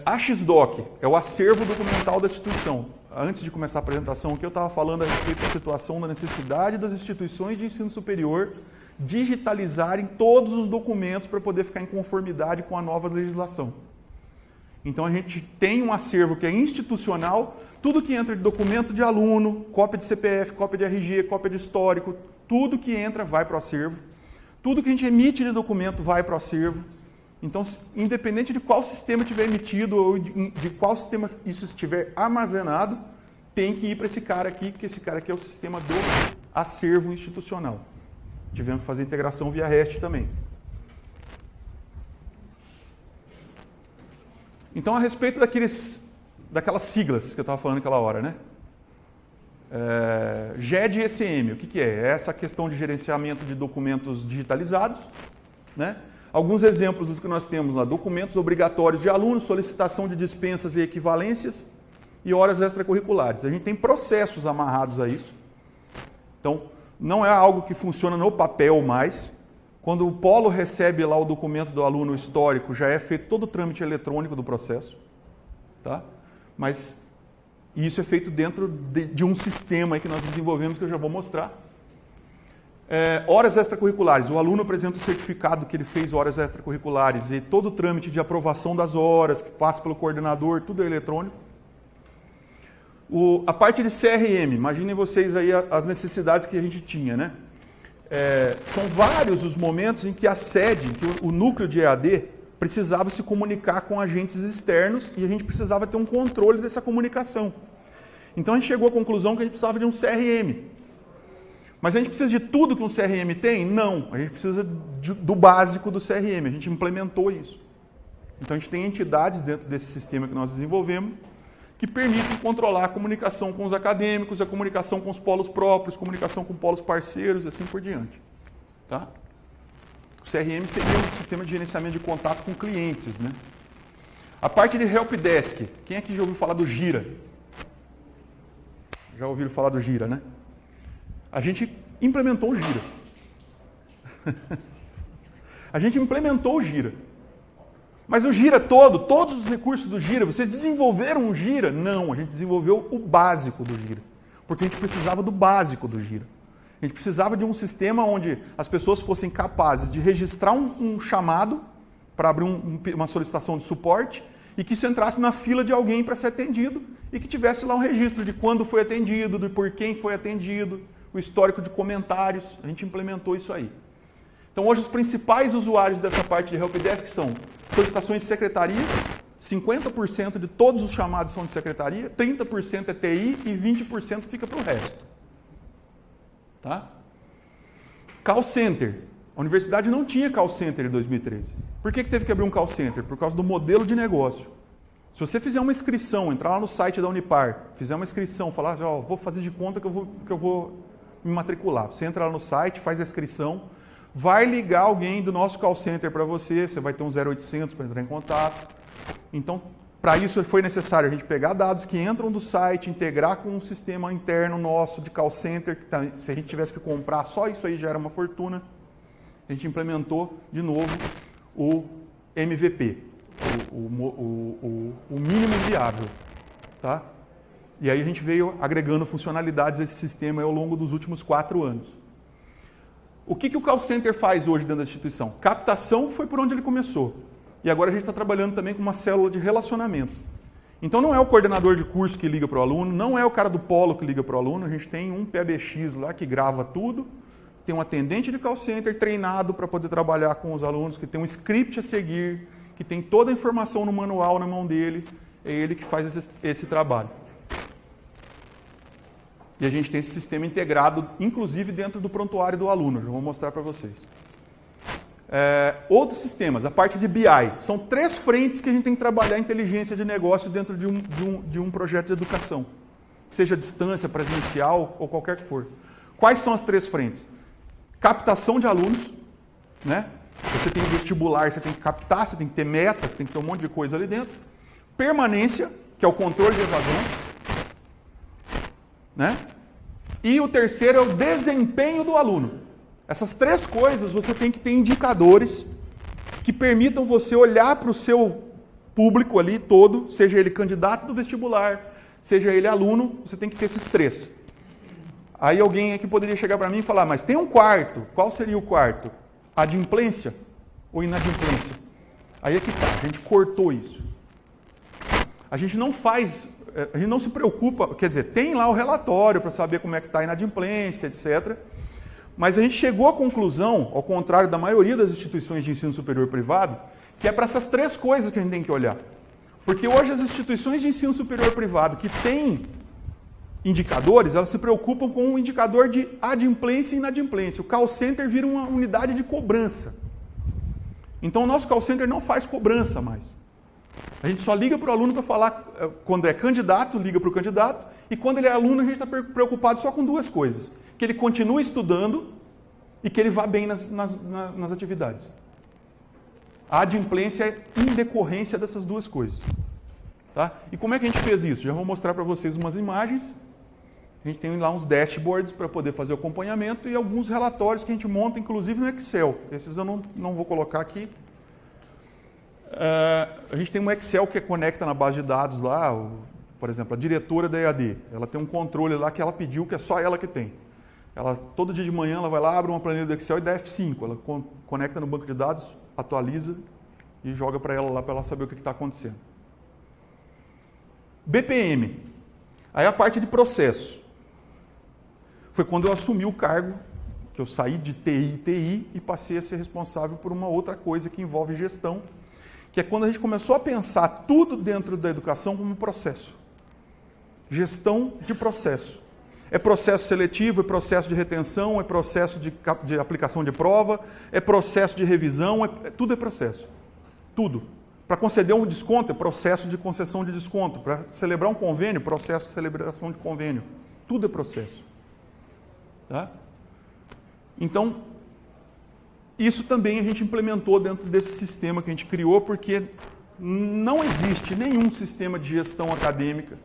A XDoc é o acervo documental da instituição. Antes de começar a apresentação aqui, eu estava falando a respeito da situação da necessidade das instituições de ensino superior digitalizarem todos os documentos para poder ficar em conformidade com a nova legislação. Então a gente tem um acervo que é institucional, tudo que entra de documento de aluno, cópia de CPF, cópia de RG, cópia de histórico, tudo que entra vai para o acervo. Tudo que a gente emite de documento vai para o acervo. Então, independente de qual sistema tiver emitido ou de qual sistema isso estiver armazenado, tem que ir para esse cara aqui, porque esse cara aqui é o sistema do acervo institucional. Tivemos que fazer integração via REST também. Então, a respeito daquelas siglas que eu estava falando naquela hora, né? GED e ECM, o que é? É essa questão de gerenciamento de documentos digitalizados, né? Alguns exemplos dos que nós temos lá: documentos obrigatórios de alunos, solicitação de dispensas e equivalências e horas extracurriculares. A gente tem processos amarrados a isso. Então, não é algo que funciona no papel mais. Quando o polo recebe lá o documento do aluno histórico, já é feito todo o trâmite eletrônico do processo, tá? Mas isso é feito dentro de um sistema aí que nós desenvolvemos, que eu já vou mostrar. Horas extracurriculares. O aluno apresenta o certificado que ele fez horas extracurriculares e todo o trâmite de aprovação das horas, que passa pelo coordenador, tudo é eletrônico. A parte de CRM, imaginem vocês aí as necessidades que a gente tinha, né? São vários os momentos em que a sede, que o núcleo de EAD, precisava se comunicar com agentes externos e a gente precisava ter um controle dessa comunicação. Então a gente chegou à conclusão que a gente precisava de um CRM. Mas a gente precisa de tudo que um CRM tem? Não, a gente precisa do básico do CRM, a gente implementou isso. Então a gente tem entidades dentro desse sistema que nós desenvolvemos que permitem controlar a comunicação com os acadêmicos, a comunicação com os polos próprios, comunicação com polos parceiros e assim por diante. Tá? O CRM seria um sistema de gerenciamento de contatos com clientes, né? A parte de Helpdesk, quem aqui já ouviu falar do Gira? Já ouviram falar do Gira, né? A gente implementou o Gira. A gente implementou o Gira. Mas o Gira todos os recursos do Gira, vocês desenvolveram um Gira? Não, a gente desenvolveu o básico do Gira. Porque a gente precisava do básico do Gira. A gente precisava de um sistema onde as pessoas fossem capazes de registrar um chamado para abrir uma solicitação de suporte e que isso entrasse na fila de alguém para ser atendido e que tivesse lá um registro de quando foi atendido, de por quem foi atendido, o histórico de comentários. A gente implementou isso aí. Então hoje os principais usuários dessa parte de Helpdesk são solicitações de secretaria, 50% de todos os chamados são de secretaria, 30% é TI e 20% fica para o resto. Tá? Call Center. A universidade não tinha call center em 2013. Por que teve que abrir um call center? Por causa do modelo de negócio. Se você fizer uma inscrição, entrar lá no site da Unipar, fizer uma inscrição, falar, ó, vou fazer de conta que eu vou me matricular. Você entra lá no site, faz a inscrição, vai ligar alguém do nosso call center para você, você vai ter um 0800 para entrar em contato. Então, para isso foi necessário a gente pegar dados que entram do site, integrar com um sistema interno nosso de call center, que se a gente tivesse que comprar, só isso aí já era uma fortuna. A gente implementou de novo o MVP, o mínimo viável. Tá? E aí a gente veio agregando funcionalidades a esse sistema ao longo dos últimos 4 anos. O que o call center faz hoje dentro da instituição? Captação foi por onde ele começou. E agora a gente está trabalhando também com uma célula de relacionamento. Então não é o coordenador de curso que liga para o aluno, não é o cara do polo que liga para o aluno, a gente tem um PBX lá que grava tudo, tem um atendente de call center treinado para poder trabalhar com os alunos, que tem um script a seguir, que tem toda a informação no manual na mão dele, é ele que faz esse trabalho. E a gente tem esse sistema integrado, inclusive dentro do prontuário do aluno, já vou mostrar para vocês. Outros sistemas, a parte de BI. São 3 frentes que a gente tem que trabalhar a inteligência de negócio dentro de um projeto de educação. Seja à distância, presencial ou qualquer que for. Quais são as 3 frentes? Captação de alunos, né? Você tem vestibular, você tem que captar, você tem que ter metas, tem que ter um monte de coisa ali dentro. Permanência, que é o controle de evasão. Né? E o terceiro é o desempenho do aluno. Essas 3 coisas você tem que ter indicadores que permitam você olhar para o seu público ali todo, seja ele candidato do vestibular, seja ele aluno, você tem que ter esses 3. Aí alguém aqui poderia chegar para mim e falar, mas tem um quarto, qual seria o quarto? Adimplência ou inadimplência? Aí é que tá, a gente cortou isso. A gente não se preocupa, quer dizer, tem lá o relatório para saber como é que está a inadimplência, etc. Mas a gente chegou à conclusão, ao contrário da maioria das instituições de ensino superior privado, que é para essas 3 coisas que a gente tem que olhar. Porque hoje as instituições de ensino superior privado que têm indicadores, elas se preocupam com o indicador de adimplência e inadimplência. O call center vira uma unidade de cobrança. Então o nosso call center não faz cobrança mais. A gente só liga para o aluno para falar, quando é candidato, liga para o candidato, e quando ele é aluno, a gente está preocupado só com 2 coisas. Que ele continue estudando e que ele vá bem nas atividades. A adimplência é em decorrência dessas 2 coisas. Tá? E como é que a gente fez isso? Já vou mostrar para vocês umas imagens. A gente tem lá uns dashboards para poder fazer o acompanhamento e alguns relatórios que a gente monta, inclusive no Excel. Esses eu não vou colocar aqui. A gente tem um Excel que conecta na base de dados lá, por exemplo, a diretora da EAD. Ela tem um controle lá que ela pediu, que é só ela que tem. Ela, todo dia de manhã ela vai lá, abre uma planilha do Excel e dá F5. Ela conecta no banco de dados, atualiza e joga para ela lá para ela saber o que está acontecendo. BPM. Aí a parte de processo. Foi quando eu assumi o cargo, que eu saí de TI e passei a ser responsável por uma outra coisa que envolve gestão, que é quando a gente começou a pensar tudo dentro da educação como processo. Gestão de processo. É processo seletivo, é processo de retenção, é processo de aplicação de prova, é processo de revisão, tudo é processo. Tudo. Para conceder um desconto, é processo de concessão de desconto. Para celebrar um convênio, processo de celebração de convênio. Tudo é processo. Tá? Então, isso também a gente implementou dentro desse sistema que a gente criou, porque não existe nenhum sistema de gestão acadêmica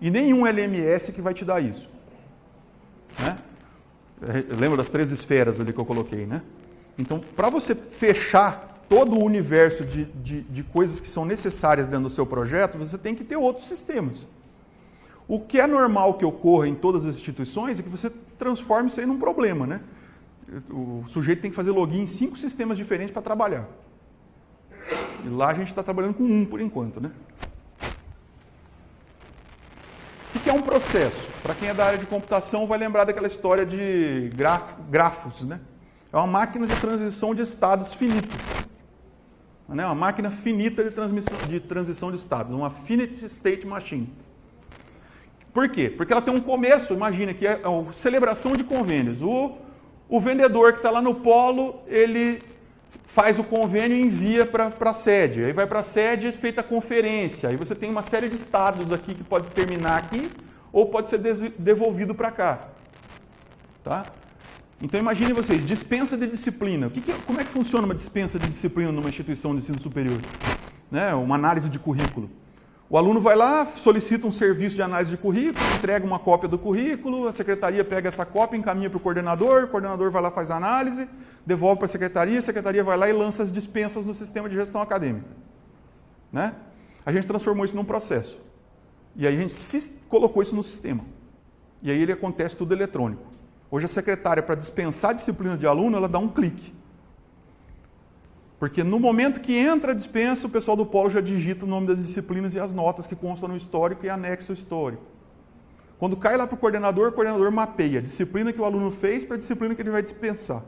e nenhum LMS que vai te dar isso. Né? Lembra das 3 esferas ali que eu coloquei, né? Então, para você fechar todo o universo de coisas que são necessárias dentro do seu projeto, você tem que ter outros sistemas. O que é normal que ocorra em todas as instituições é que você transforme isso aí num problema, né? O sujeito tem que fazer login em 5 sistemas diferentes para trabalhar. E lá a gente está trabalhando com um por enquanto, né? O que é um processo? Para quem é da área de computação vai lembrar daquela história de grafos, né? É uma máquina de transição de estados finita. Né? Uma máquina finita de transição de estados, uma finite state machine. Por quê? Porque ela tem um começo, imagina que é a celebração de convênios. O vendedor que está lá no polo, ele faz o convênio e envia para a sede. Aí vai para a sede e é feita a conferência. Aí você tem uma série de estados aqui que pode terminar aqui ou pode ser devolvido para cá. Tá? Então imagine vocês, dispensa de disciplina. Como é que funciona uma dispensa de disciplina numa instituição de ensino superior? Né? Uma análise de currículo. O aluno vai lá, solicita um serviço de análise de currículo, entrega uma cópia do currículo, a secretaria pega essa cópia, encaminha para o coordenador vai lá, faz a análise, devolve para a secretaria vai lá e lança as dispensas no sistema de gestão acadêmica. Né? A gente transformou isso num processo. E aí a gente colocou isso no sistema. E aí ele acontece tudo eletrônico. Hoje a secretária, para dispensar a disciplina de aluno, ela dá um clique. Porque no momento que entra a dispensa, o pessoal do polo já digita o nome das disciplinas e as notas que constam no histórico e anexa o histórico. Quando cai lá para o coordenador mapeia a disciplina que o aluno fez para a disciplina que ele vai dispensar.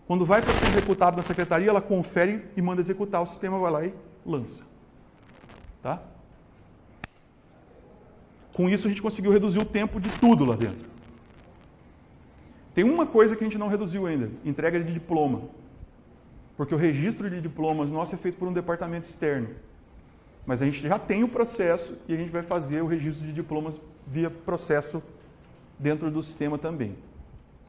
Quando vai para ser executado na secretaria, ela confere e manda executar, o sistema vai lá e lança. Tá? Com isso a gente conseguiu reduzir o tempo de tudo lá dentro. Tem uma coisa que a gente não reduziu ainda, entrega de diploma. Porque o registro de diplomas nosso é feito por um departamento externo. Mas a gente já tem o processo e a gente vai fazer o registro de diplomas via processo dentro do sistema também.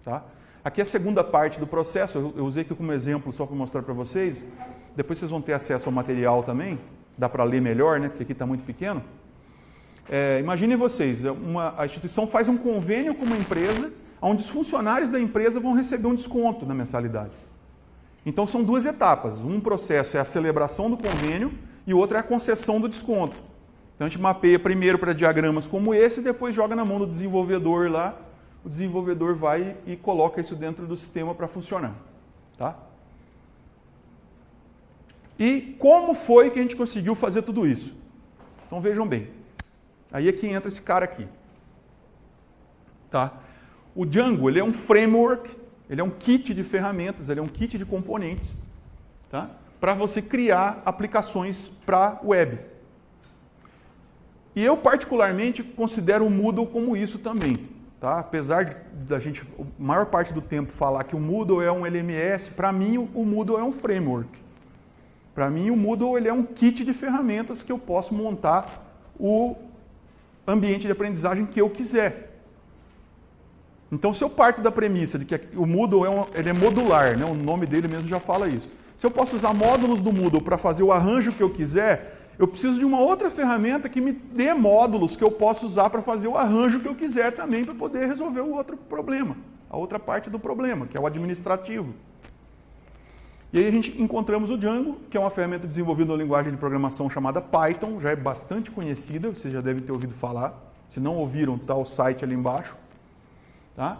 Tá? Aqui é a segunda parte do processo, eu usei aqui como exemplo só para mostrar para vocês. Depois vocês vão ter acesso ao material também, dá para ler melhor, né? Porque aqui está muito pequeno. Imaginem vocês, a instituição faz um convênio com uma empresa, onde os funcionários da empresa vão receber um desconto na mensalidade. Então são 2 etapas. Um processo é a celebração do convênio e o outro é a concessão do desconto. Então a gente mapeia primeiro para diagramas como esse e depois joga na mão do desenvolvedor lá. O desenvolvedor vai e coloca isso dentro do sistema para funcionar. Tá? E como foi que a gente conseguiu fazer tudo isso? Então vejam bem. Aí é que entra esse cara aqui. Tá? O Django, ele é um framework, ele é um kit de ferramentas, ele é um kit de componentes, tá? Para você criar aplicações para web. E eu, particularmente, considero o Moodle como isso também. Tá? Apesar da gente, a maior parte do tempo, falar que o Moodle é um LMS, para mim o Moodle é um framework. Para mim o Moodle ele é um kit de ferramentas que eu posso montar o ambiente de aprendizagem que eu quiser. Então, se eu parto da premissa de que o Moodle ele é modular, né? O nome dele mesmo já fala isso. Se eu posso usar módulos do Moodle para fazer o arranjo que eu quiser, eu preciso de uma outra ferramenta que me dê módulos que eu possa usar para fazer o arranjo que eu quiser também, para poder resolver o outro problema, a outra parte do problema, que é o administrativo. E aí a gente encontramos o Django, que é uma ferramenta desenvolvida na linguagem de programação chamada Python, já é bastante conhecida, vocês já devem ter ouvido falar. Se não ouviram, está o site ali embaixo. Tá?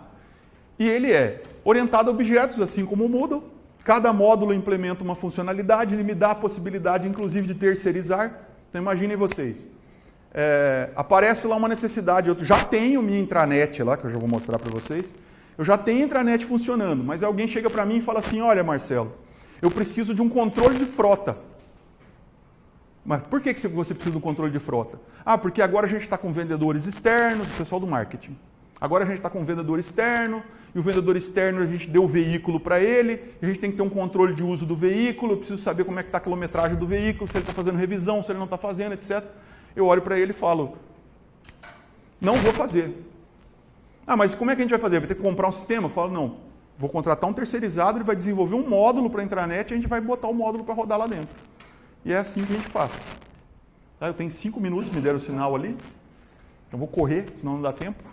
E ele é orientado a objetos, assim como o Moodle. Cada módulo implementa uma funcionalidade, ele me dá a possibilidade, inclusive, de terceirizar. Então, imaginem vocês. Aparece lá uma necessidade, eu já tenho minha intranet lá, que eu já vou mostrar para vocês. Eu já tenho a intranet funcionando, mas alguém chega para mim e fala assim, olha, Marcelo, eu preciso de um controle de frota. Mas por que você precisa do controle de frota? Ah, porque agora a gente está com vendedores externos, o pessoal do marketing. Agora a gente está com um vendedor externo, e o vendedor externo a gente deu o veículo para ele, e a gente tem que ter um controle de uso do veículo, eu preciso saber como é que está a quilometragem do veículo, se ele está fazendo revisão, se ele não está fazendo, etc. Eu olho para ele e falo, não vou fazer. Ah, mas como é que a gente vai fazer? Vai ter que comprar um sistema? Eu falo, não, vou contratar um terceirizado, ele vai desenvolver um módulo para a intranet e a gente vai botar o módulo para rodar lá dentro. E é assim que a gente faz. Tá? Eu tenho 5 minutos, me deram o sinal ali. Eu vou correr, senão não dá tempo.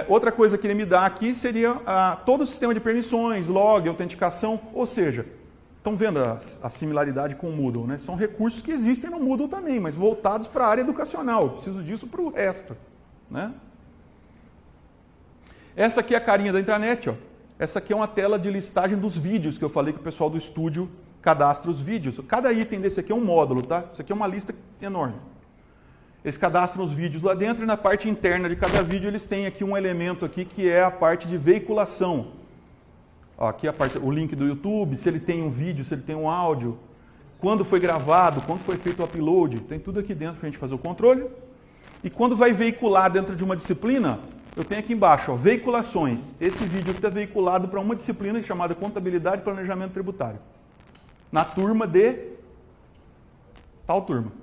Outra coisa que ele me dá aqui seria todo o sistema de permissões, log, autenticação, ou seja, estão vendo a similaridade com o Moodle, né? São recursos que existem no Moodle também, mas voltados para a área educacional. Eu preciso disso para o resto, né? Essa aqui é a carinha da intranet, ó. Essa aqui é uma tela de listagem dos vídeos que eu falei que o pessoal do estúdio cadastra os vídeos. Cada item desse aqui é um módulo, tá? Isso aqui é uma lista enorme. Eles cadastram os vídeos lá dentro e na parte interna de cada vídeo eles têm aqui um elemento aqui que é a parte de veiculação. Ó, aqui a parte, o link do YouTube, se ele tem um vídeo, se ele tem um áudio, quando foi gravado, quando foi feito o upload, tem tudo aqui dentro para a gente fazer o controle. E quando vai veicular dentro de uma disciplina, eu tenho aqui embaixo, ó, veiculações. Esse vídeo aqui está veiculado para uma disciplina chamada Contabilidade e Planejamento Tributário. Na turma de tal turma.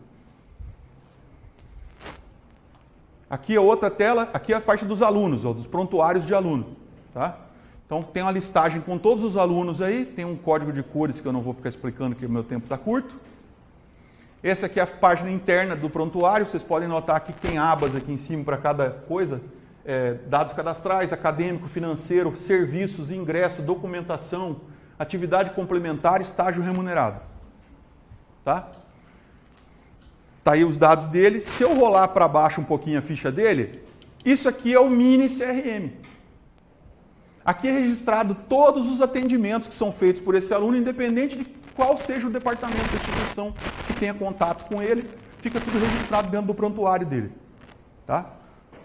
Aqui é outra tela, aqui é a parte dos alunos, ó, dos prontuários de aluno. Tá? Então tem uma listagem com todos os alunos aí, tem um código de cores que eu não vou ficar explicando porque o meu tempo está curto. Essa aqui é a página interna do prontuário, vocês podem notar que tem abas aqui em cima para cada coisa. Dados cadastrais, acadêmico, financeiro, serviços, ingresso, documentação, atividade complementar, estágio remunerado. Tá? Tá aí os dados dele. Se eu rolar para baixo um pouquinho a ficha dele, isso aqui é o mini CRM. Aqui é registrado todos os atendimentos que são feitos por esse aluno, independente de qual seja o departamento da instituição que tenha contato com ele, fica tudo registrado dentro do prontuário dele. Tá?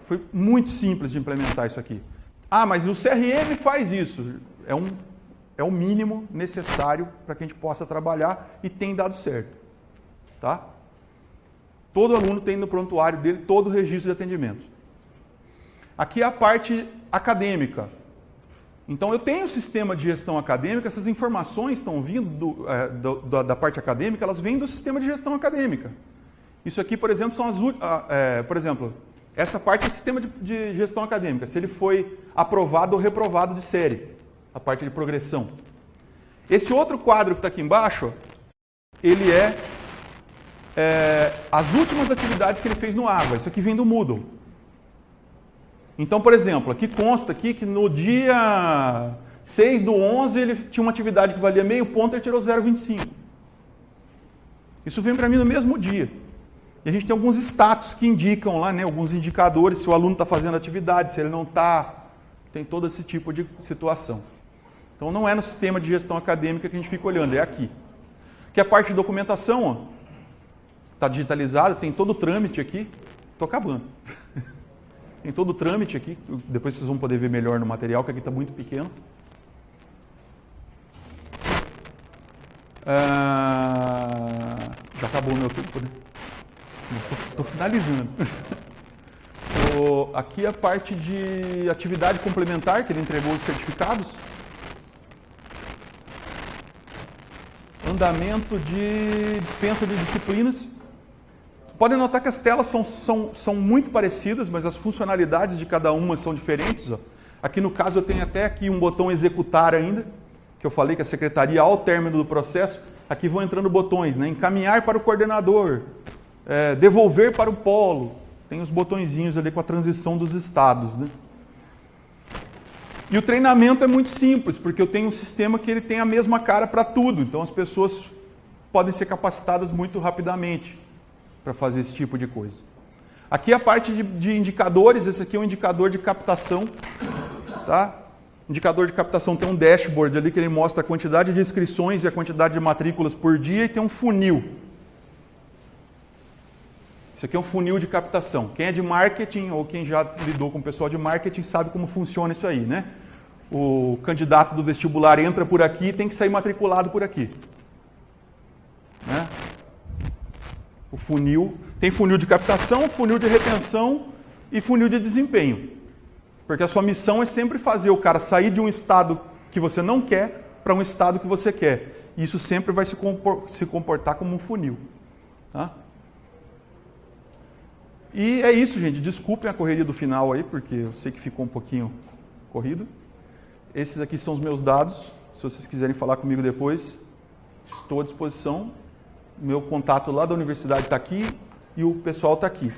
Foi muito simples de implementar isso aqui. Ah, mas o CRM faz isso. É o mínimo necessário para que a gente possa trabalhar e tem dado certo. Tá? Todo aluno tem no prontuário dele todo o registro de atendimento. Aqui é a parte acadêmica. Então eu tenho o sistema de gestão acadêmica, essas informações estão vindo da parte acadêmica, elas vêm do sistema de gestão acadêmica. Isso aqui, por exemplo, são por exemplo, essa parte é o sistema de gestão acadêmica, se ele foi aprovado ou reprovado de série, a parte de progressão. Esse outro quadro que está aqui embaixo, ele as últimas atividades que ele fez no AVA. Isso aqui vem do Moodle. Então, por exemplo, aqui consta aqui que no dia 6/11 ele tinha uma atividade que valia meio ponto e ele tirou 0,25. Isso vem para mim no mesmo dia. E a gente tem alguns status que indicam lá, né, alguns indicadores, se o aluno está fazendo atividade, se ele não está, tem todo esse tipo de situação. Então não é no sistema de gestão acadêmica que a gente fica olhando, é aqui. Aqui a parte de documentação, está digitalizada, tem todo o trâmite aqui. Estou acabando. Tem todo o trâmite aqui, depois vocês vão poder ver melhor no material, que aqui está muito pequeno. Já acabou o meu tempo, né? Estou finalizando. Aqui a parte de atividade complementar, que ele entregou os certificados. Andamento de dispensa de disciplinas. Podem notar que as telas são muito parecidas, mas as funcionalidades de cada uma são diferentes. Ó. Aqui no caso eu tenho até aqui um botão executar ainda, que eu falei que a secretaria, ao término do processo, aqui vão entrando botões, né? Encaminhar para o coordenador, devolver para o polo. Tem os botõezinhos ali com a transição dos estados. Né? E o treinamento é muito simples, porque eu tenho um sistema que ele tem a mesma cara para tudo. Então as pessoas podem ser capacitadas muito rapidamente para fazer esse tipo de coisa. Aqui a parte de indicadores, esse aqui é um indicador de captação. Tá? Indicador de captação tem um dashboard ali que ele mostra a quantidade de inscrições e a quantidade de matrículas por dia e tem um funil. Isso aqui é um funil de captação. Quem é de marketing ou quem já lidou com o pessoal de marketing sabe como funciona isso aí, né? O candidato do vestibular entra por aqui e tem que sair matriculado por aqui. Né? O funil, tem funil de captação, funil de retenção e funil de desempenho. Porque a sua missão é sempre fazer o cara sair de um estado que você não quer para um estado que você quer. E isso sempre vai se comportar como um funil. Tá? E é isso, gente. Desculpem a correria do final aí, porque eu sei que ficou um pouquinho corrido. Esses aqui são os meus dados. Se vocês quiserem falar comigo depois, estou à disposição. Meu contato lá da universidade está aqui e o pessoal está aqui.